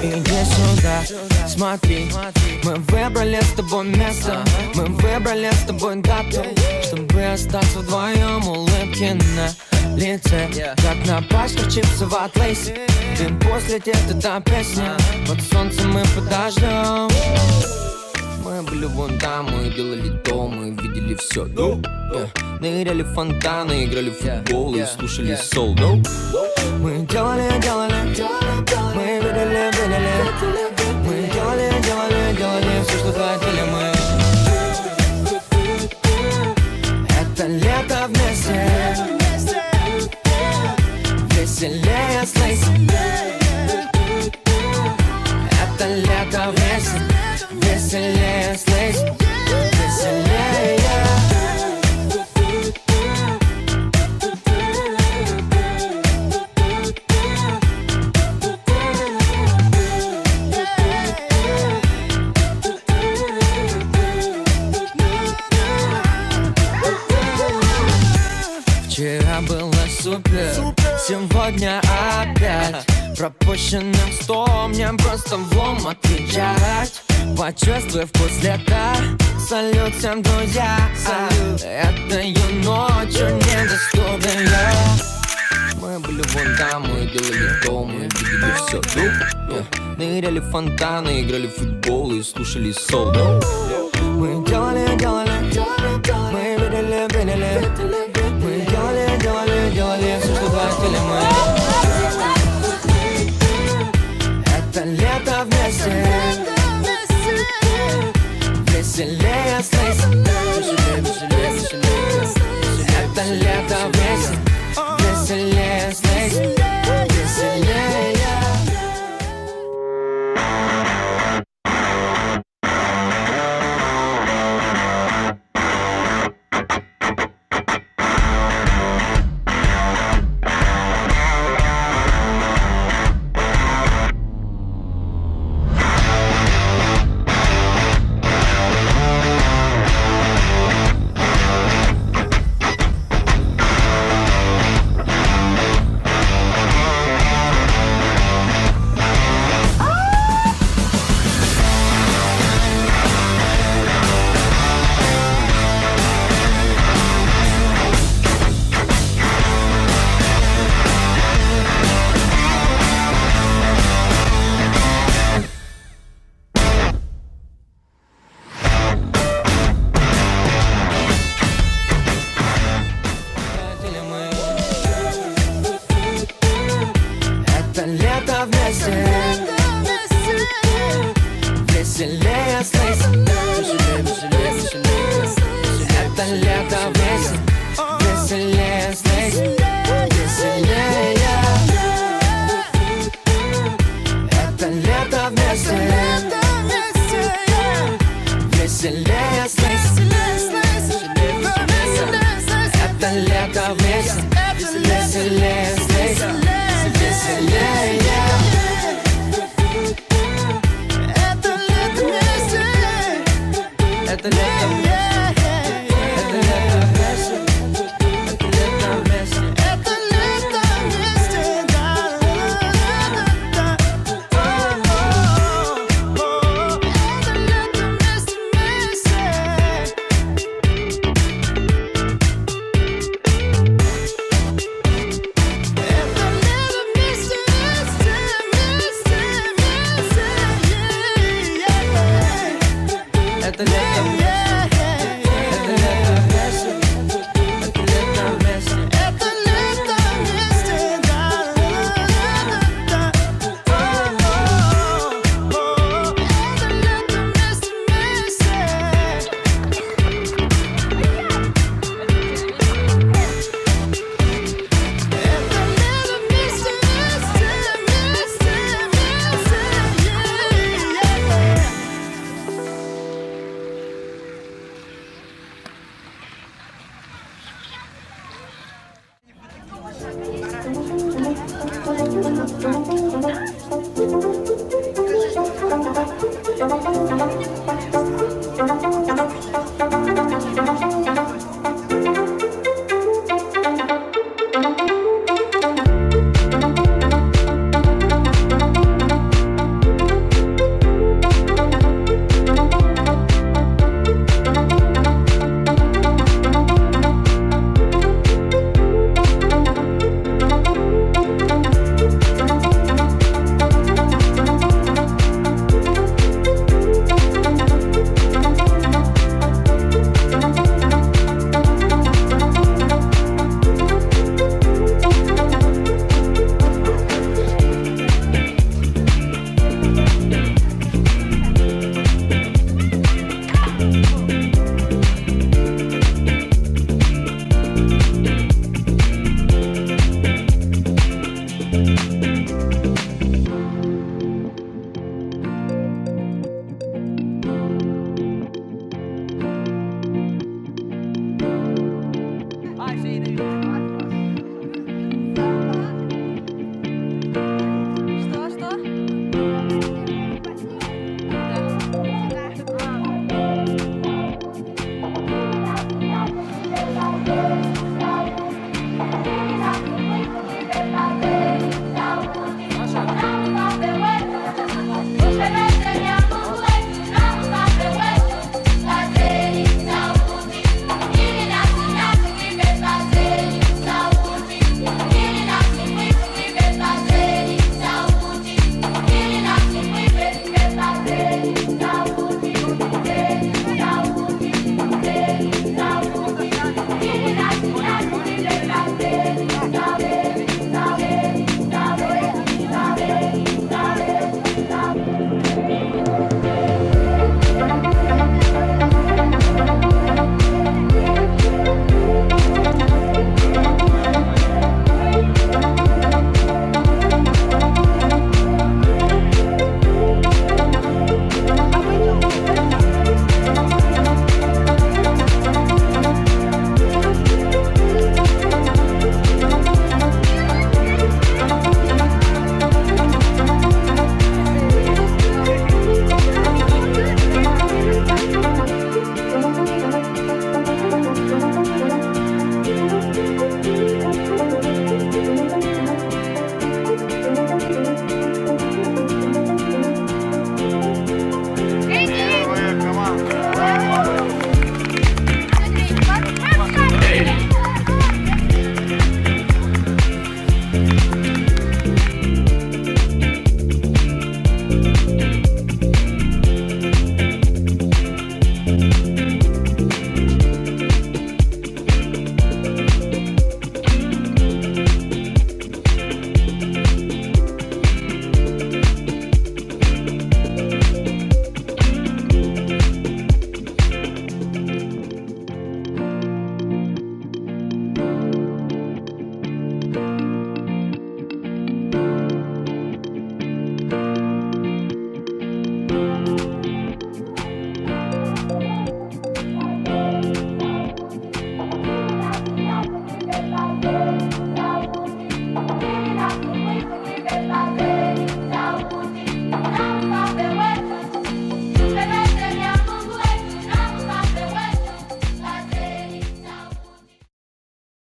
Иди сюда, смотри, мы выбрали с тобой место, мы выбрали с тобой дату, чтобы остаться вдвоем, улыбки на лице, как на пачках чипсов от Лейс. И пусть летит эта песня, под солнцем мы подождем. Мы были вон там, мы делали то, мы видели все. Ныряли в фонтаны, играли в футбол и слушали соул. Мы делали, мы видели, мы делали все, что хотели мы. Это лето вместе, веселее с Лейс. Это лето вместе, веселее с Лейс. Веселее. Вчера было супер, сегодня опять. Пропущенным 100, мне просто влом отвечать. Почувствуй вкус лета, салют всем, друзья. Этою ночью недоступен я. Мы были вон там, мы делали то, мы видели все. Ныряли в фонтаны, играли в футбол и слушали соул. Мы делали